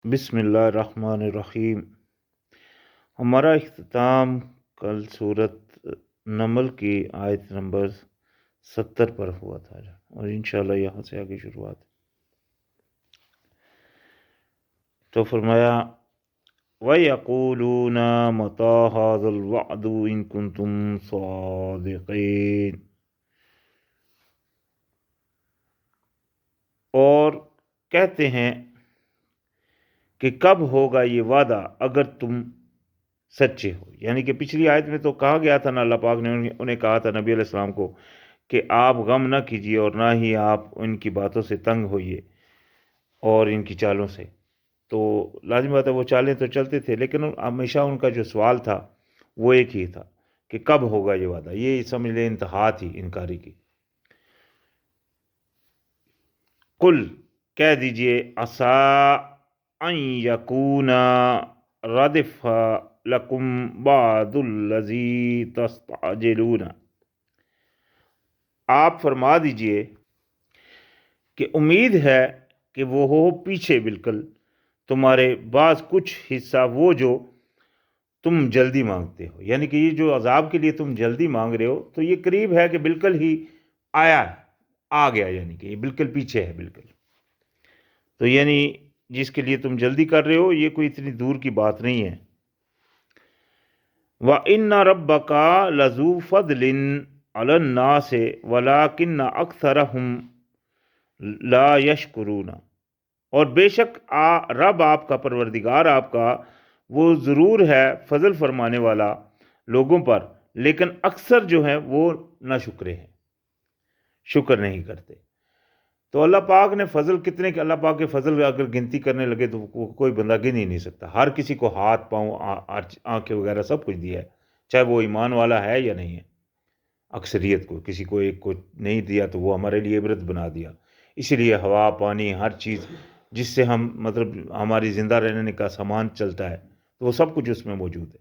بسم اللہ الرحمن الرحیم۔ ہمارا اختتام کل سورت نمل کی آیت نمبر 70 پر ہوا تھا اور انشاءاللہ یہاں سے آگے شروعات۔ تو فرمایا وَيَقُولُونَ مَتَىٰ هَٰذَا الْوَعْدُ إِن كُنتُمْ صَادِقِينَ، اور کہتے ہیں کہ کب ہوگا یہ وعدہ اگر تم سچے ہو۔ یعنی کہ پچھلی آیت میں تو کہا گیا تھا نا، اللہ پاک نے انہیں کہا تھا نبی علیہ السلام کو کہ آپ غم نہ کیجیے اور نہ ہی آپ ان کی باتوں سے تنگ ہوئیے اور ان کی چالوں سے۔ تو لازم بات ہے وہ چالیں تو چلتے تھے، لیکن ہمیشہ ان کا جو سوال تھا وہ ایک ہی تھا کہ کب ہوگا یہ وعدہ۔ یہ سمجھ لیں انتہا تھی انکاری کی۔ قل کہہ دیجئے عسیٰ ان یکون ردف لکم بعض الذی تستعجلون، آپ فرما دیجئے کہ امید ہے کہ وہ ہو پیچھے بالکل تمہارے بعض کچھ حصہ وہ جو تم جلدی مانگتے ہو۔ یعنی کہ یہ جو عذاب کے لیے تم جلدی مانگ رہے ہو تو یہ قریب ہے کہ بالکل ہی آیا ہے، آ گیا، یعنی کہ یہ بالکل پیچھے ہے بالکل۔ تو یعنی جس کے لیے تم جلدی کر رہے ہو یہ کوئی اتنی دور کی بات نہیں ہے۔ وَإِنَّ رَبَّكَ لَذُو فَضْلٍ عَلَى النَّاسِ وَلَٰكِنَّ أَكْثَرَهُمْ لَا يَشْكُرُونَ، اور بے شک رب آپ کا، پروردگار آپ کا، وہ ضرور ہے فضل فرمانے والا لوگوں پر، لیکن اکثر جو ہیں وہ نہ شکرے ہیں، شکر نہیں کرتے۔ تو اللہ پاک نے فضل کتنے کہ اللہ پاک کے فضل اگر گنتی کرنے لگے تو کوئی بندہ گن ہی نہیں سکتا۔ ہر کسی کو ہاتھ پاؤں آنکھیں وغیرہ سب کچھ دیا ہے، چاہے وہ ایمان والا ہے یا نہیں ہے۔ اکثریت کو، کسی کو ایک کو نہیں دیا تو وہ ہمارے لیے عبرت بنا دیا۔ اسی لیے ہوا، پانی، ہر چیز جس سے ہم مطلب ہماری زندہ رہنے کا سامان چلتا ہے تو وہ سب کچھ اس میں موجود ہے۔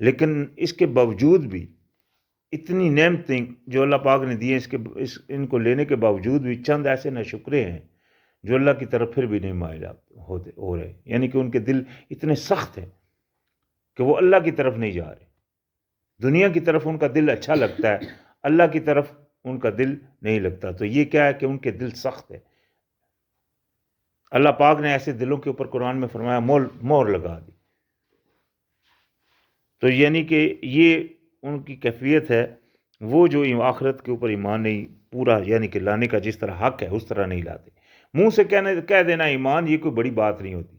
لیکن اس کے باوجود بھی اتنی نعمتیں جو اللہ پاک نے دی ہیں، ان کو لینے کے باوجود بھی چند ایسے ناشکرے ہیں جو اللہ کی طرف پھر بھی نہیں مائل ہو رہے۔ یعنی کہ ان کے دل اتنے سخت ہیں کہ وہ اللہ کی طرف نہیں جا رہے۔ دنیا کی طرف ان کا دل اچھا لگتا ہے، اللہ کی طرف ان کا دل نہیں لگتا۔ تو یہ کیا ہے کہ ان کے دل سخت ہے۔ اللہ پاک نے ایسے دلوں کے اوپر قرآن میں فرمایا مہر لگا دی۔ تو یعنی کہ یہ ان کی کیفیت ہے، وہ جو آخرت کے اوپر ایمان نہیں پورا یعنی کہ لانے کا جس طرح حق ہے اس طرح نہیں لاتے۔ منہ سے کہہ دینا ایمان، یہ کوئی بڑی بات نہیں ہوتی۔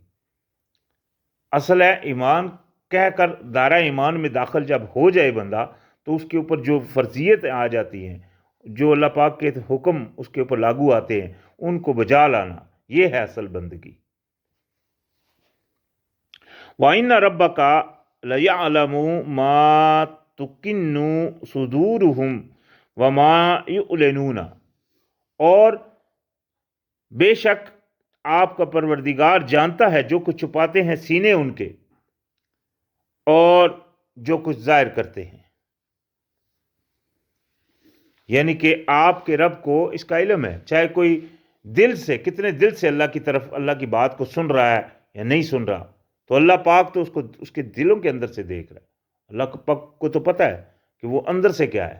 اصل ہے ایمان کہہ کر دائرہ ایمان میں داخل جب ہو جائے بندہ تو اس کے اوپر جو فرضیت آ جاتی ہیں، جو اللہ پاک کے حکم اس کے اوپر لاگو آتے ہیں، ان کو بجا لانا، یہ ہے اصل بندگی۔ وَإِنَّ رَبَّكَ لَيَعْلَمُ مَا تُكِنُّ صُدُورُهُمْ وَمَا يُعْلِنُونَ، اور بے شک آپ کا پروردگار جانتا ہے جو کچھ چھپاتے ہیں سینے ان کے اور جو کچھ ظاہر کرتے ہیں۔ یعنی کہ آپ کے رب کو اس کا علم ہے، چاہے کوئی دل سے، کتنے دل سے اللہ کی طرف اللہ کی بات کو سن رہا ہے یا نہیں سن رہا، تو اللہ پاک تو اس کے دلوں کے اندر سے دیکھ رہا ہے۔ اللہ پاک کو تو پتہ ہے کہ وہ اندر سے کیا ہے۔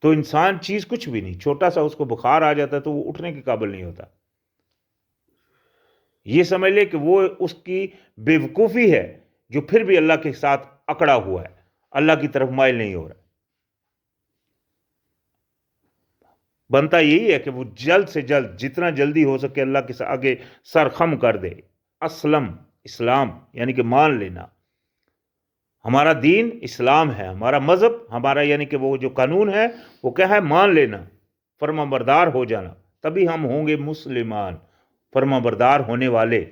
تو انسان چیز کچھ بھی نہیں، چھوٹا سا اس کو بخار آ جاتا ہے تو وہ اٹھنے کے قابل نہیں ہوتا۔ یہ سمجھ لے کہ وہ اس کی بے وقوفی ہے جو پھر بھی اللہ کے ساتھ اکڑا ہوا ہے، اللہ کی طرف مائل نہیں ہو رہا۔ بنتا یہی ہے کہ وہ جلد سے جلد جتنا جلدی ہو سکے اللہ کے آگے سر خم کر دے۔ اسلام یعنی کہ مان لینا، ہمارا دین اسلام ہے، ہمارا مذہب، ہمارا یعنی کہ وہ جو قانون ہے وہ کیا ہے؟ مان لینا، فرما بردار ہو جانا، تبھی ہم ہوں گے مسلمان، فرما بردار ہونے والے۔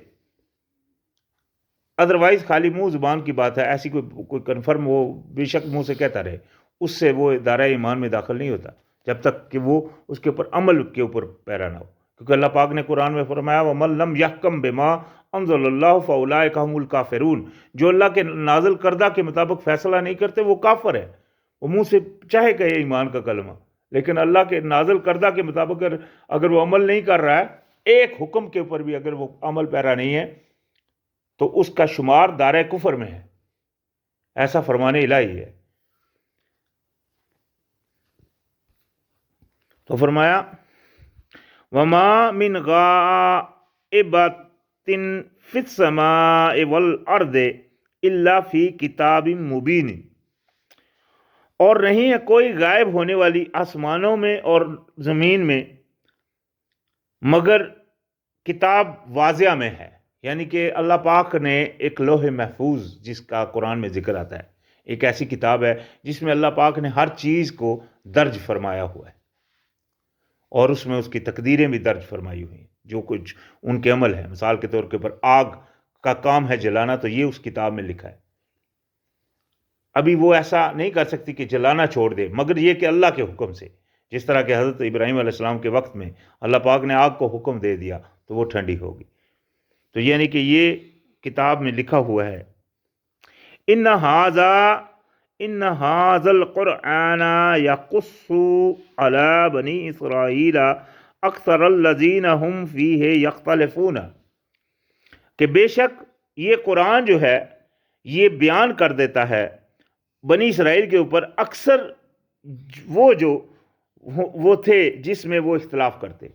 ادروائز خالی منہ زبان کی بات ہے، ایسی کوئی کنفرم وہ بے شک منہ سے کہتا رہے، اس سے وہ دائرہ ایمان میں داخل نہیں ہوتا جب تک کہ وہ اس کے اوپر عمل کے اوپر پیرا نہ ہو۔ کیونکہ اللہ پاک نے قرآن میں فرمایا وَمَن لَّمْ يَحْكَمْ بِمَا أَنزَلَ اللَّهُ فَأُولَٰئِكَ هُمُ الْكَافِرُونَ، جو اللہ کے نازل کردہ کے مطابق فیصلہ نہیں کرتے وہ کافر ہے۔ وہ منہ سے چاہے کہے ایمان کا کلمہ، لیکن اللہ کے نازل کردہ کے مطابق اگر وہ عمل نہیں کر رہا ہے ایک حکم کے اوپر بھی اگر وہ عمل پیرا نہیں ہے تو اس کا شمار دارِ کفر میں ہے، ایسا فرمان الہی ہے۔ تو فرمایا وما من غائبۃ فی السماء والارض الا فی کتاب مبین، اور نہیں ہے کوئی غائب ہونے والی آسمانوں میں اور زمین میں مگر کتاب واضح میں ہے، یعنی کہ اللہ پاک نے ایک لوح محفوظ جس کا قرآن میں ذکر آتا ہے، ایک ایسی کتاب ہے جس میں اللہ پاک نے ہر چیز کو درج فرمایا ہوا ہے، اور اس میں اس کی تقدیریں بھی درج فرمائی ہوئی ہیں، جو کچھ ان کے عمل ہے۔ مثال کے طور کے اوپر آگ کا کام ہے جلانا، تو یہ اس کتاب میں لکھا ہے۔ ابھی وہ ایسا نہیں کر سکتی کہ جلانا چھوڑ دے، مگر یہ کہ اللہ کے حکم سے، جس طرح کہ حضرت ابراہیم علیہ السلام کے وقت میں اللہ پاک نے آگ کو حکم دے دیا تو وہ ٹھنڈی ہوگی۔ تو یعنی کہ یہ کتاب میں لکھا ہوا ہے۔ ان ھذا القرآن یقص علی بنی اسرائیل اکثر الذین ھم فیہ یختلفون، کہ بے شک یہ قرآن جو ہے یہ بیان کر دیتا ہے بنی اسرائیل کے اوپر اکثر وہ تھے جس میں وہ اختلاف کرتے،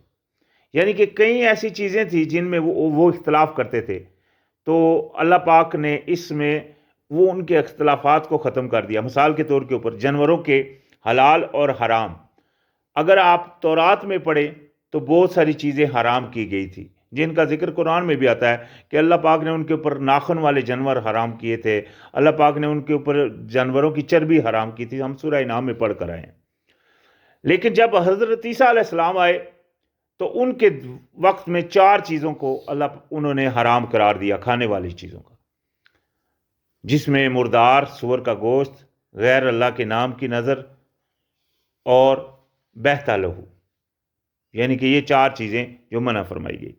یعنی کہ کئی ایسی چیزیں تھیں جن میں وہ اختلاف کرتے تھے، تو اللہ پاک نے اس میں وہ ان کے اختلافات کو ختم کر دیا۔ مثال کے طور کے اوپر جانوروں کے حلال اور حرام، اگر آپ تورات میں پڑھیں تو بہت ساری چیزیں حرام کی گئی تھی، جن کا ذکر قرآن میں بھی آتا ہے کہ اللہ پاک نے ان کے اوپر ناخن والے جانور حرام کیے تھے، اللہ پاک نے ان کے اوپر جانوروں کی چربی حرام کی تھی، ہم سورہ انعام میں پڑھ کر آئے ہیں۔ لیکن جب حضرت عیسیٰ علیہ السلام آئے تو ان کے وقت میں 4 چیزوں کو انہوں نے حرام قرار دیا، کھانے والی چیزوں کا، جس میں مردار سور کا گوشت، غیر اللہ کے نام کی نظر اور بہتا لہو، یعنی کہ یہ 4 چیزیں جو منع فرمائی گئی۔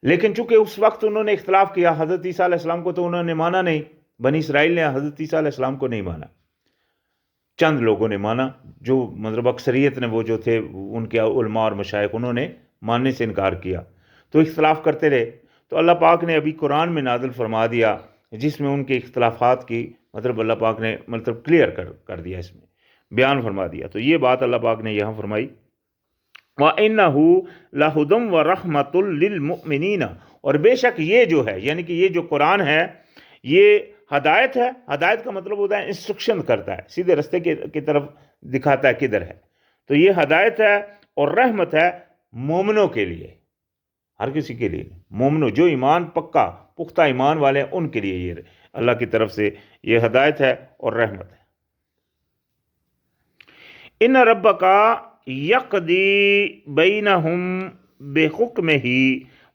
لیکن چونکہ اس وقت انہوں نے اختلاف کیا حضرت عیسیٰ علیہ السلام کو، تو انہوں نے مانا نہیں، بنی اسرائیل نے حضرت عیسیٰ علیہ السلام کو نہیں مانا، چند لوگوں نے مانا، جو مطلب اکثریت نے وہ جو تھے ان کے علماء اور مشائخ، انہوں نے ماننے سے انکار کیا، تو اختلاف کرتے رہے۔ تو اللہ پاک نے ابھی قرآن میں نازل فرما دیا جس میں ان کے اختلافات کی مطلب اللہ پاک نے مطلب کلیئر کر دیا، اس میں بیان فرما دیا۔ تو یہ بات اللہ پاک نے یہاں فرمائی وَإِنَّهُ لَهُدًى وَرَحْمَةٌ لِّلْمُؤْمِنِينَ، اور بے شک یہ جو ہے، یعنی کہ یہ جو قرآن ہے یہ ہدایت ہے۔ ہدایت کا مطلب ہوتا ہے انسٹرکشن کرتا ہے، سیدھے رستے کی طرف دکھاتا ہے کدھر ہے، تو یہ ہدایت ہے اور رحمت ہے مومنوں کے لیے، ہر کسی کے لیے، مومنوں جو ایمان پکا پختہ ایمان والے ہیں ان کے لیے یہ اللہ کی طرف سے یہ ہدایت ہے اور رحمت ہے۔ ان ربک یقضی بینہم بحکمہ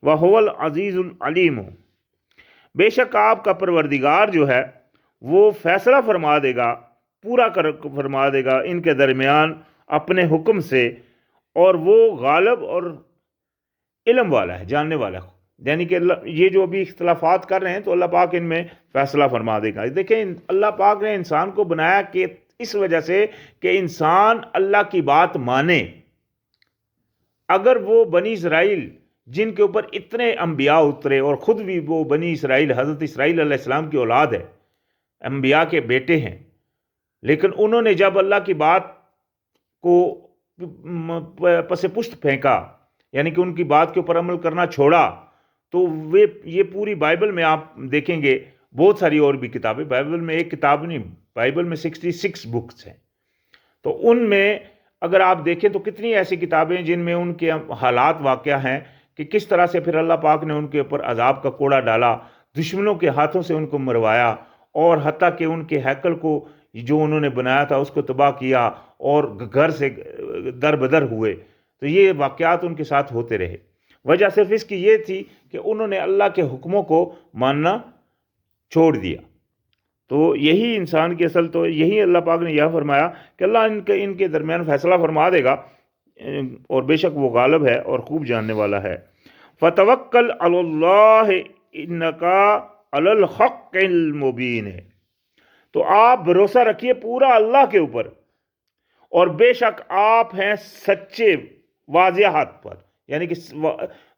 وہو العزیز العلیم، بے شک آپ کا پروردگار جو ہے وہ فیصلہ فرما دے گا، پورا فرما دے گا ان کے درمیان اپنے حکم سے، اور وہ غالب اور علم والا ہے، جاننے والا ہے، یعنی کہ یہ جو ابھی اختلافات کر رہے ہیں تو اللہ پاک ان میں فیصلہ فرما دے گا۔ دیکھیں اللہ پاک نے انسان کو بنایا کہ اس وجہ سے کہ انسان اللہ کی بات مانے۔ اگر وہ بنی اسرائیل جن کے اوپر اتنے انبیاء اترے، اور خود بھی وہ بنی اسرائیل حضرت اسرائیل علیہ السلام کی اولاد ہے، انبیاء کے بیٹے ہیں، لیکن انہوں نے جب اللہ کی بات کو پس پشت پھینکا، یعنی کہ ان کی بات کے اوپر عمل کرنا چھوڑا، تو یہ پوری بائبل میں آپ دیکھیں گے بہت ساری اور بھی کتابیں، بائبل میں ایک کتاب نہیں، بائبل میں 66 بکس ہیں، تو ان میں اگر آپ دیکھیں تو کتنی ایسی کتابیں جن میں ان کے حالات واقعہ ہیں کہ کس طرح سے پھر اللہ پاک نے ان کے اوپر عذاب کا کوڑا ڈالا، دشمنوں کے ہاتھوں سے ان کو مروایا، اور حتیٰ کہ ان کے ہیکل کو جو انہوں نے بنایا تھا اس کو تباہ کیا، اور گھر سے در بدر ہوئے۔ تو یہ واقعات ان کے ساتھ ہوتے رہے، وجہ صرف اس کی یہ تھی کہ انہوں نے اللہ کے حکموں کو ماننا چھوڑ دیا۔ تو یہی انسان کی اصل، تو یہی اللہ پاک نے یہ فرمایا کہ اللہ ان کے درمیان فیصلہ فرما دے گا، اور بے شک وہ غالب ہے اور خوب جاننے والا ہے۔ فَتَوَكَّلْ عَلَى اللَّهِ إِنَّكَ عَلَى الْحَقِّ الْمُبِينِ، تو آپ بھروسہ رکھیے پورا اللہ کے اوپر، اور بے شک آپ ہیں سچے واضح حق پر، یعنی کہ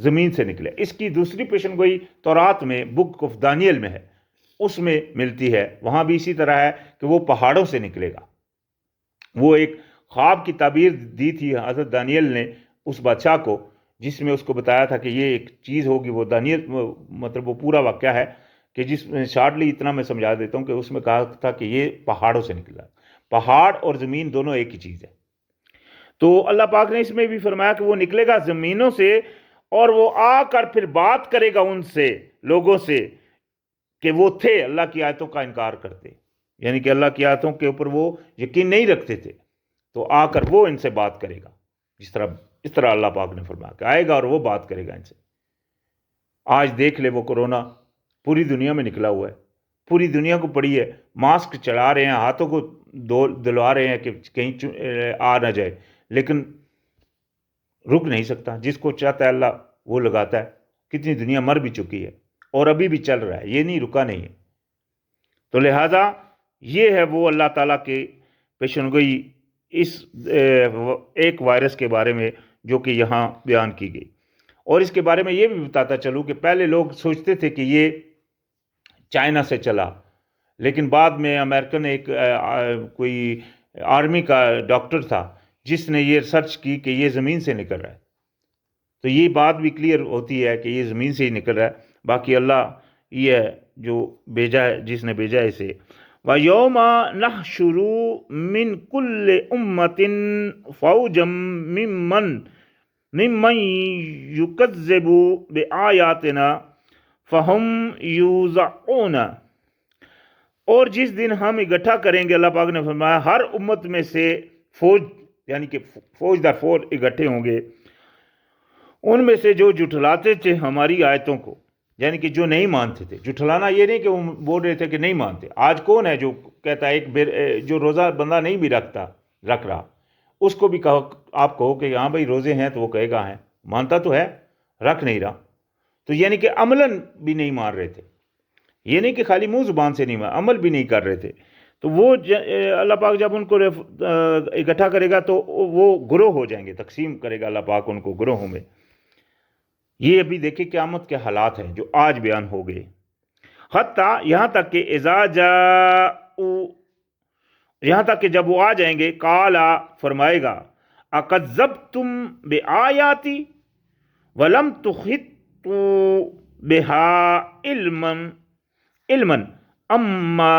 زمین سے نکلے. اس کی دوسری پیشن گوئی تورات میں بک آف دانیل میں ہے, اس میں ملتی ہے, وہاں بھی اسی طرح ہے کہ وہ پہاڑوں سے نکلے گا. وہ ایک خواب کی تعبیر دی تھی حضرت دانیل نے اس بادشاہ کو, جس میں اس کو بتایا تھا کہ یہ ایک چیز ہوگی. وہ دانیل مطلب وہ پورا واقعہ ہے کہ جس میں شارٹلی اتنا میں سمجھا دیتا ہوں کہ اس میں کہا تھا کہ یہ پہاڑوں سے نکلا. پہاڑ اور زمین دونوں ایک ہی چیز ہے. تو اللہ پاک نے اس میں بھی فرمایا کہ وہ نکلے گا زمینوں سے اور وہ آ کر پھر بات کرے گا ان سے, لوگوں سے, کہ وہ تھے اللہ کی آیتوں کا انکار کرتے, یعنی کہ اللہ کی آیتوں کے اوپر وہ یقین نہیں رکھتے تھے, تو آ کر وہ ان سے بات کرے گا. اس طرح اللہ پاک نے فرمایا کہ آئے گا اور وہ بات کرے گا ان سے. آج دیکھ لے وہ کورونا پوری دنیا میں نکلا ہوا ہے, پوری دنیا کو پڑی ہے, ماسک چڑھا رہے ہیں, ہاتھوں کو دلوا رہے ہیں کہ کہیں آ نہ جائے, لیکن رک نہیں سکتا. جس کو چاہتا ہے اللہ وہ لگاتا ہے. کتنی دنیا مر بھی چکی ہے اور ابھی بھی چل رہا ہے, یہ نہیں رکا نہیں ہے. تو لہذا یہ ہے وہ اللہ تعالیٰ کے پیشن گوئی اس ایک وائرس کے بارے میں جو کہ یہاں بیان کی گئی. اور اس کے بارے میں یہ بھی بتاتا چلوں کہ پہلے لوگ سوچتے تھے کہ یہ چائنا سے چلا, لیکن بعد میں امریکن ایک کوئی آرمی کا ڈاکٹر تھا جس نے یہ ریسرچ کی کہ یہ زمین سے نکل رہا ہے. تو یہ بات بھی کلیئر ہوتی ہے کہ یہ زمین سے ہی نکل رہا ہے. باقی اللہ یہ ہے جو بھیجا ہے, جس نے بھیجا ہے اسے. وَيَوْمَ نَحْشُرُ مِنْ كُلِّ أُمَّةٍ فَوْجًا مِّمَّنْ يُكَذِّبُ بِآيَاتِنَا فَهُمْ يُوزَعُونَ. اور جس دن ہم اکٹھا کریں گے, اللہ پاک نے فرمایا, ہر امت میں سے فوج, یعنی کہ فوج در فوج اکٹھے ہوں گے, ان میں سے جو جھٹلاتے تھے ہماری آیتوں کو, یعنی کہ جو نہیں مانتے تھے. جھٹلانا یہ نہیں کہ وہ بول رہے تھے کہ نہیں مانتے. آج کون ہے جو کہتا ہے, ایک جو روزہ بندہ نہیں بھی رکھ رہا, اس کو بھی کہو, آپ کہو کہ ہاں بھائی روزے ہیں, تو وہ کہے گا ہیں, مانتا تو ہے, رکھ نہیں رہا. تو یعنی کہ عملاً بھی نہیں مان رہے تھے. یہ نہیں کہ خالی منہ زبان سے نہیں, عمل بھی نہیں کر رہے تھے. تو وہ اللہ پاک جب ان کو اکٹھا کرے گا تو وہ گروہ ہو جائیں گے, تقسیم کرے گا اللہ پاک ان کو گروہوں میں. یہ ابھی دیکھیں قیامت کے حالات ہیں جو آج بیان ہو گئے. حتیٰ یہاں تک کہ اذا جاؤ, یہاں تک کہ جب وہ آ جائیں گے, قالا فرمائے گا, اکذبتم بآیاتی ولم تحطوا بها علما اما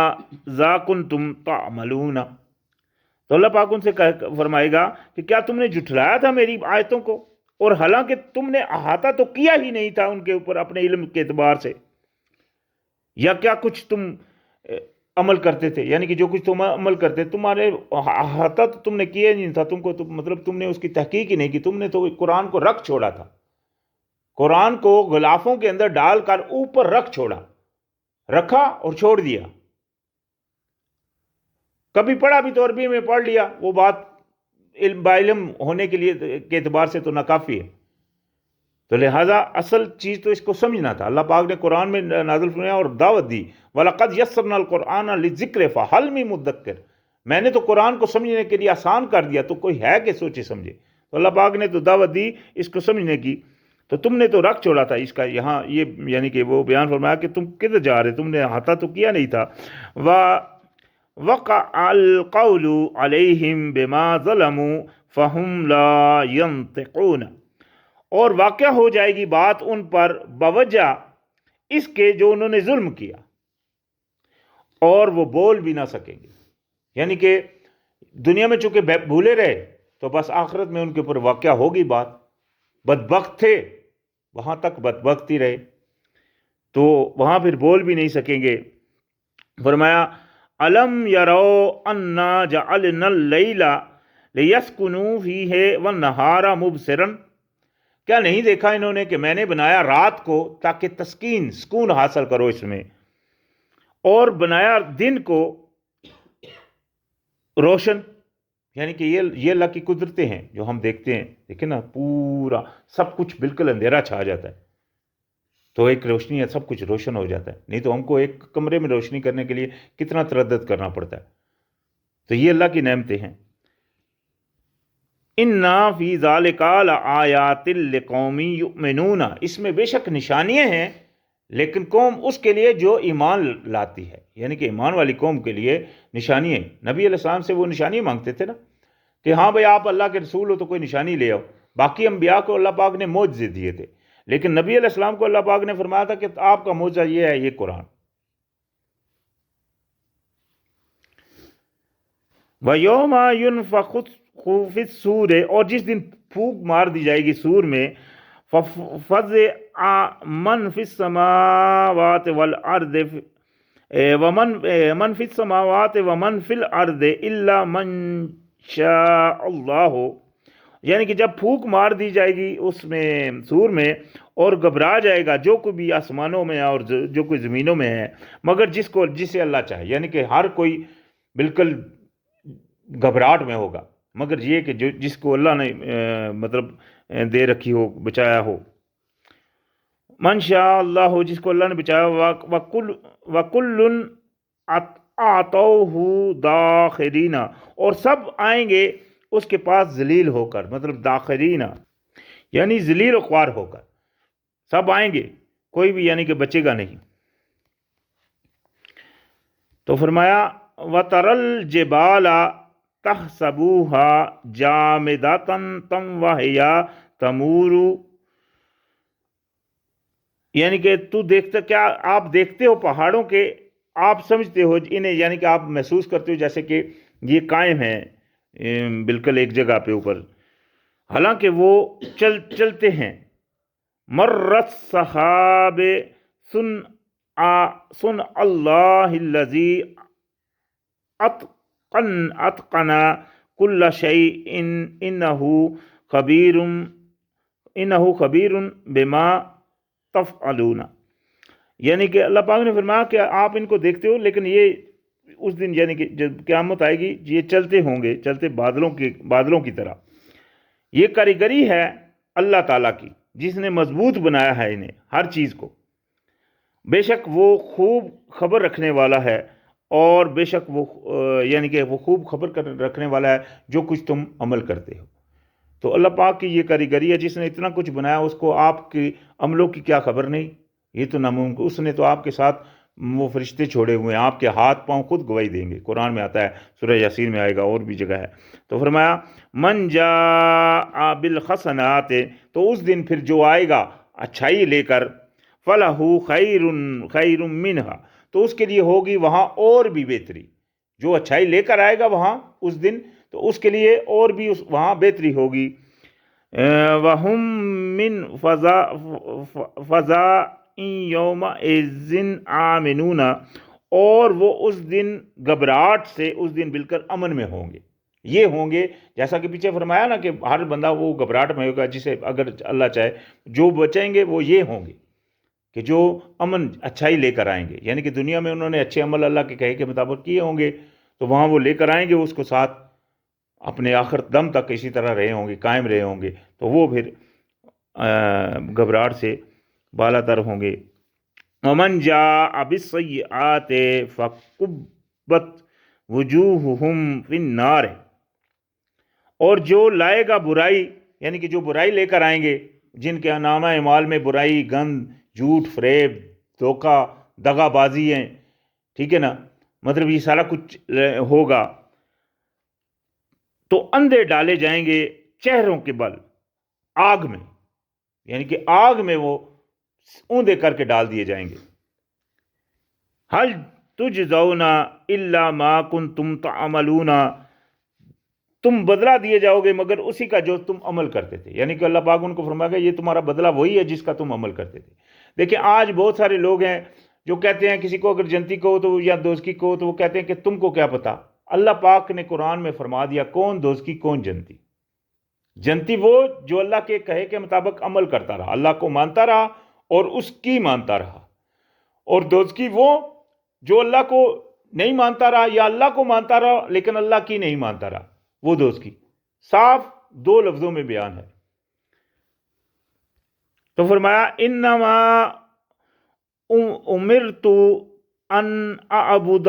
ذا کنتم تعملون. تو اللہ پاک ان سے فرمائے گا کہ کیا تم نے جھٹلایا تھا میری آیتوں کو, اور حالانکہ تم نے احاطہ تو کیا ہی نہیں تھا ان کے اوپر اپنے علم کے اعتبار سے, یا کیا کچھ تم عمل کرتے تھے, یعنی کہ جو کچھ تم عمل کرتے, تمہارے احاطہ تو تم نے کیا ہی نہیں تھا. تم کو مطلب تم نے اس کی تحقیق ہی نہیں کی. تم نے تو قرآن کو رکھ چھوڑا تھا, قرآن کو غلافوں کے اندر ڈال کر اوپر رکھا اور چھوڑ دیا. کبھی پڑھا بھی تو عربی میں پڑھ لیا, وہ بات علم ہونے کے لیے کے اعتبار سے تو ناکافی ہے. تو لہٰذا اصل چیز تو اس کو سمجھنا تھا. اللہ پاک نے قرآن میں نازل فرمایا اور دعوت دی, وَلَقَدْ يَسَّرْنَا الْقُرْآنَ لِلذِّكْرِ فَهَلْ مِن مُدَّكِّرٍ. میں نے تو قرآن کو سمجھنے کے لیے آسان کر دیا, تو کوئی ہے کہ سوچے سمجھے. تو اللہ پاک نے تو دعوت دی اس کو سمجھنے کی, تو تم نے تو رکھ چھوڑا تھا اس کا. یہاں یہ یعنی کہ وہ بیان فرمایا کہ تم کدھر جا رہے, تم نے احاطہ تو کیا نہیں تھا. وَوَقَعَ الْقَوْلُ عَلَيْهِمْ بِمَا ظَلَمُوا فَهُمْ لَا يَنطِقُونَ. اور واقع ہو جائے گی بات ان پر بوجہ اس کے جو انہوں نے ظلم کیا, اور وہ بول بھی نہ سکیں گے. یعنی کہ دنیا میں چونکہ بھولے رہے, تو بس آخرت میں ان کے اوپر واقع ہوگی بات. بدبخت تھے, وہاں تک بدبخت ہی رہے, تو وہاں پھر بول بھی نہیں سکیں گے. فرمایا, الم یرو انا جعلنا اللیل لیسکنوا فیہ والنہار مبصرا. کیا نہیں دیکھا انہوں نے کہ میں نے بنایا رات کو تاکہ سکون حاصل کرو اس میں, اور بنایا دن کو روشن. یعنی کہ یہ اللہ کی قدرتیں ہیں جو ہم دیکھتے ہیں. دیکھیں نا, پورا سب کچھ بالکل اندھیرا چھا جاتا ہے, تو ایک روشنی ہے, سب کچھ روشن ہو جاتا ہے. نہیں تو ہم کو ایک کمرے میں روشنی کرنے کے لیے کتنا تردد کرنا پڑتا ہے. تو یہ اللہ کی نعمتیں ہیں. انا فی ذالک لآیات لقوم یؤمنون، اس میں بے شک نشانیاں ہیں لیکن قوم اس کے لیے جو ایمان لاتی ہے، یعنی کہ ایمان والی قوم کے لیے نشانی ہے۔ نبی علیہ السلام سے وہ نشانی مانگتے تھے نا کہ ہاں بھئی آپ اللہ کے رسول ہو تو کوئی نشانی لے آؤ۔ باقی انبیاء کو اللہ پاک نے معجزے دیے تھے، لیکن نبی علیہ السلام کو اللہ پاک نے فرمایا تھا کہ آپ کا معجزہ یہ ہے، یہ قرآن۔ وَيَوْمَ يُنفَخُ فِي الصُّورِ، اور جس دن پھونک مار دی جائے گی سور میں، فَفَزِعَ مَنْ فِي السَّمَاوَاتِ وَالْأَرْضِ مَنْ فِي السَّمَاوَاتِ وَمَنْ فِي الْأَرْضِ إِلَّا مَنْ شَاءَ اللَّهُ، یعنی کہ جب پھونک مار دی جائے گی اس میں سور میں، اور گھبرا جائے گا جو کوئی بھی آسمانوں میں اور جو کوئی زمینوں میں ہے، مگر جسے اللہ چاہے، یعنی کہ ہر کوئی بالکل گھبراہٹ میں ہوگا، مگر یہ کہ جس کو اللہ نے مطلب دے رکھی ہو، بچایا ہو۔ من شاء اللہ، جس کو اللہ نے بچایا، وَكُلٌّ آتَوْهُ دَاخِرِينَ، اور سب آئیں گے اس کے پاس ذلیل ہو کر، مطلب داخرین یعنی ذلیل و خوار ہو کر، سب آئیں گے، کوئی بھی یعنی کہ بچے گا نہیں۔ تو فرمایا وَتَرَى الْجِبَالَ تَحْسَبُوهَا جَامِدَةً وَهِيَ تَمُورُ، یعنی کہ تو دیکھتا، کیا آپ دیکھتے ہو پہاڑوں کے، آپ سمجھتے ہو انہیں، یعنی کہ آپ محسوس کرتے ہو جیسے کہ یہ قائم ہیں بالکل ایک جگہ پہ اوپر، حالانکہ وہ چلتے ہیں۔ مرت صحاب سن اللہ الذی اتقن کل شیء انہ خبیر بما تفعلون، یعنی کہ اللہ پاک نے فرمایا کہ آپ ان کو دیکھتے ہو لیکن یہ اس دن یعنی کہ جب قیامت آئے گی یہ چلتے ہوں گے، چلتے بادلوں کی طرح۔ یہ کاریگری ہے اللہ تعالیٰ کی جس نے مضبوط بنایا ہے انہیں ہر چیز کو، بے شک وہ خوب خبر رکھنے والا ہے، اور بے شک وہ یعنی کہ وہ خوب خبر رکھنے والا ہے جو کچھ تم عمل کرتے ہو۔ تو اللہ پاک کی یہ کاریگری ہے، جس نے اتنا کچھ بنایا اس کو آپ کی عملوں کی کیا خبر نہیں؟ یہ تو ناممکن، اس نے تو آپ کے ساتھ وہ فرشتے چھوڑے ہوئے ہیں، آپ کے ہاتھ پاؤں خود گواہی دیں گے، قرآن میں آتا ہے، سورہ یاسین میں آئے گا، اور بھی جگہ ہے۔ تو فرمایا من جاء بالحسنات، تو اس دن پھر جو آئے گا اچھائی لے کر، فلہ خیر منہا، تو اس کے لیے ہوگی وہاں اور بھی بہتری، جو اچھائی لے کر آئے گا وہاں اس دن تو اس کے لیے اور بھی وہاں بہتری ہوگی۔ وَهُم مِّن فَزَعٍ يَوْمَئِذٍ آمِنُونَ، اور وہ اس دن گھبراہٹ سے اس دن بالکل امن میں ہوں گے۔ یہ ہوں گے جیسا کہ پیچھے فرمایا نا کہ ہر بندہ وہ گھبراہٹ میں ہوگا، جسے اگر اللہ چاہے جو بچیں گے وہ یہ ہوں گے کہ جو امن اچھائی لے کر آئیں گے، یعنی کہ دنیا میں انہوں نے اچھے عمل اللہ کے کہے کے مطابق کیے ہوں گے تو وہاں وہ لے کر آئیں گے اس کو ساتھ، اپنے آخر دم تک اسی طرح رہے ہوں گے، قائم رہے ہوں گے، تو وہ پھر گھبراہٹ سے بالا تر ہوں گے۔ وَمَنْ جَاءَ بِالسَّيِّئَاتِ فَكُبَّتْ وُجُوهُهُمْ فِي النَّارِ، اور جو لائے گا برائی، یعنی کہ جو برائی لے کر آئیں گے، جن کے نامہ اعمال میں برائی، گند، جھوٹ، فریب، دھوکہ، دغا بازی ہیں، ٹھیک ہے نا، مطلب یہ سارا کچھ ہوگا، تو اندھے ڈالے جائیں گے چہروں کے بل آگ میں، یعنی کہ آگ میں وہ اوندے کر کے ڈال دیے جائیں گے۔ حل تجزون الا ما کنتم تعملون، تم بدلہ دیے جاؤ گے مگر اسی کا جو تم عمل کرتے تھے، یعنی کہ اللہ پاک ان کو فرمائے گا یہ تمہارا بدلہ وہی ہے جس کا تم عمل کرتے تھے۔ دیکھیں آج بہت سارے لوگ ہیں جو کہتے ہیں کسی کو اگر جنتی کہو تو یا دوزکی کہو تو وہ کہتے ہیں کہ تم کو کیا پتا۔ اللہ پاک نے قرآن میں فرما دیا کون دوزکی کون جنتی۔ جنتی وہ جو اللہ کے کہے کے مطابق عمل کرتا رہا، اللہ کو مانتا رہا اور اس کی مانتا رہا، اور دوزکی وہ جو اللہ کو نہیں مانتا رہا یا اللہ کو مانتا رہا لیکن اللہ کی نہیں مانتا رہا، وہ دوزکی صاف دو لفظوں میں بیان ہے۔ تو فرمایا انما امرت ان اعبد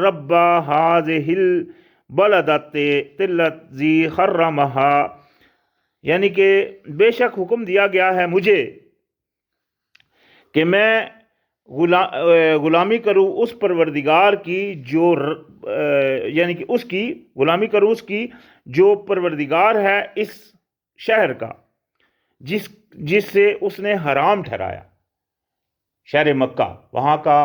رب هذه البلدۃ الذی حرمها یعنی کہ بے شک حکم دیا گیا ہے مجھے کہ میں غلامی کروں اس پروردگار کی جو یعنی کہ اس کی غلامی کروں اس کی جو پروردگار ہے اس شہر کا جس سے اس نے حرام ٹھہرایا، شہر مکہ، وہاں کا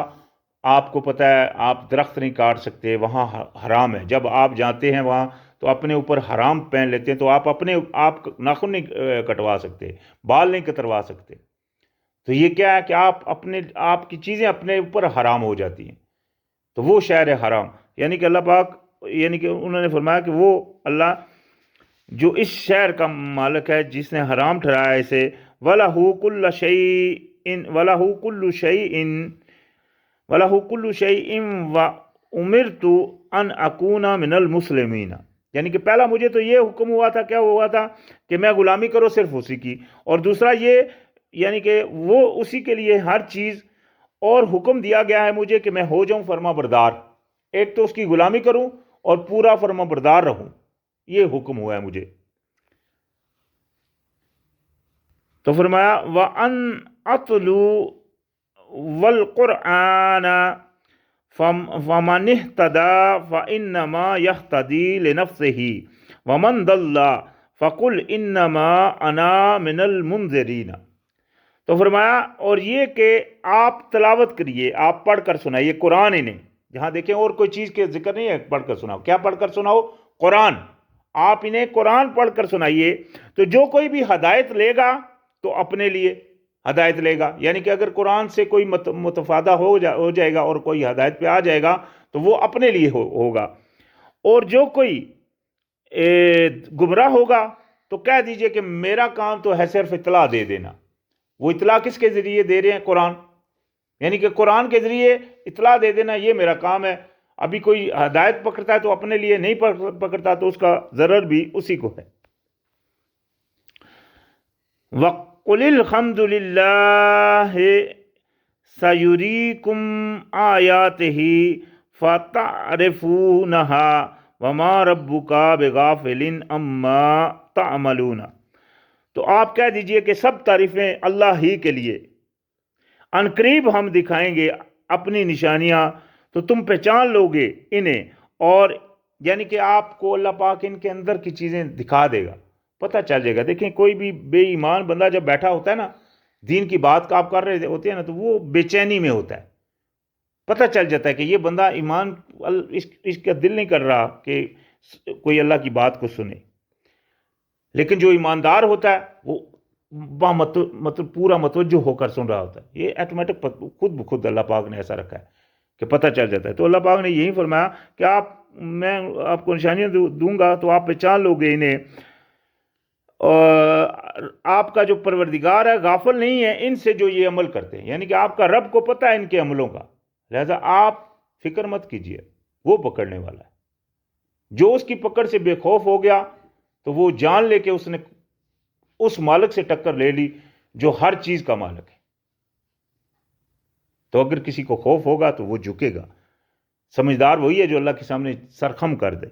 آپ کو پتہ ہے آپ درخت نہیں کاٹ سکتے، وہاں حرام ہے، جب آپ جاتے ہیں وہاں تو اپنے اوپر حرام پہن لیتے ہیں، تو آپ ناخن نہیں کٹوا سکتے، بال نہیں کتروا سکتے، تو یہ کیا ہے کہ آپ کی چیزیں اپنے اوپر حرام ہو جاتی ہیں، تو وہ شہر حرام، یعنی کہ اللہ پاک، یعنی کہ انہوں نے فرمایا کہ وہ اللہ جو اس شہر کا مالک ہے جس نے حرام ٹھہرایا اسے، وَلَهُ كُلُّ شَيْءٍ وَلَهُ كُلُّ شَيْءٍ وَأُمِرْتُ أَنْ أَكُونَ مِنَ الْمُسْلِمِينَ، یعنی کہ پہلا مجھے تو یہ حکم ہوا تھا، کیا ہوا تھا کہ میں غلامی کرو صرف اسی کی، اور دوسرا یہ یعنی کہ وہ اسی کے لیے ہر چیز، اور حکم دیا گیا ہے مجھے کہ میں ہو جاؤں فرما بردار، ایک تو اس کی غلامی کروں اور پورا فرما بردار رہوں، یہ حکم ہوا ہے مجھے۔ تو فرمایا وَأَنْ أَتْلُو وَالْقُرْآنَ فَمَنِ اهْتَدَى فَإِنَّمَا يَهْتَدِي لِنَفْسِهِ وَمَنْ ضَلَّ فَقُلْ إِنَّمَا أَنَا مِنَ الْمُنذِرِينَ۔ تو فرمایا اور یہ کہ آپ تلاوت کریے، آپ پڑھ کر سنائیے قرآن انہیں، جہاں دیکھیں اور کوئی چیز کے ذکر نہیں ہے، پڑھ کر سناؤ، کیا پڑھ کر سناؤ؟ قرآن، آپ انہیں قرآن پڑھ کر سنائیے، تو جو کوئی بھی ہدایت لے گا تو اپنے لیے ہدایت لے گا، یعنی کہ اگر قرآن سے کوئی متفادہ ہو جائے گا اور کوئی ہدایت پہ آ جائے گا تو وہ اپنے لیے ہوگا، اور جو کوئی گمراہ ہوگا تو کہہ دیجئے کہ میرا کام تو ہے صرف اطلاع دے دینا۔ وہ اطلاع کس کے ذریعے دے رہے ہیں؟ قرآن، یعنی کہ قرآن کے ذریعے اطلاع دے دینا، یہ میرا کام ہے۔ ابھی کوئی ہدایت پکڑتا ہے تو اپنے لیے نہیں پکڑتا، تو اس کا ضرر بھی اسی کو ہے۔ وَقُلِ الْحَمْدُ لِلَّهِ سَيُرِيكُمْ آيَاتِهِ فَتَعْرِفُونَهَا وَمَا رَبُّكَ بِغَافِلٍ عَمَّا تَعْمَلُونَ۔ تو آپ کہہ دیجئے کہ سب تعریفیں اللہ ہی کے لیے، ان قریب ہم دکھائیں گے اپنی نشانیاں تو تم پہچان لوگے انہیں، اور یعنی کہ آپ کو اللہ پاک ان کے اندر کی چیزیں دکھا دے گا، پتہ چل جائے گا۔ دیکھیں کوئی بھی بے ایمان بندہ جب بیٹھا ہوتا ہے نا، دین کی بات کا آپ کر رہے ہوتے ہیں نا، تو وہ بے چینی میں ہوتا ہے، پتہ چل جاتا ہے کہ یہ بندہ ایمان اس کا دل نہیں کر رہا کہ کوئی اللہ کی بات کو سنے، لیکن جو ایماندار ہوتا ہے وہ مطلب پورا متوجہ ہو کر سن رہا ہوتا ہے، یہ ایٹومیٹک خود بخود اللہ پاک نے ایسا رکھا ہے کہ پتہ چل جاتا ہے۔ تو اللہ پاک نے یہی فرمایا کہ میں آپ کو نشانیاں دوں گا تو آپ پہچان لوگے انہیں، اور آپ کا جو پروردگار ہے غافل نہیں ہے ان سے جو یہ عمل کرتے ہیں، یعنی کہ آپ کا رب کو پتہ ہے ان کے عملوں کا، لہذا آپ فکر مت کیجئے، وہ پکڑنے والا ہے۔ جو اس کی پکڑ سے بے خوف ہو گیا تو وہ جان لے کہ اس نے اس مالک سے ٹکر لے لی جو ہر چیز کا مالک ہے۔ تو اگر کسی کو خوف ہوگا تو وہ جھکے گا، سمجھدار وہی ہے جو اللہ کے سامنے سرخم کر دے،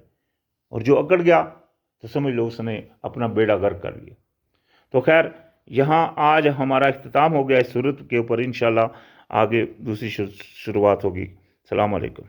اور جو اکڑ گیا تو سمجھ لو اس نے اپنا بیڑا غرق کر لیا۔ تو خیر یہاں آج ہمارا اختتام ہو گیا اس صورت کے اوپر، انشاءاللہ آگے دوسری شروعات ہوگی۔ السلام علیکم۔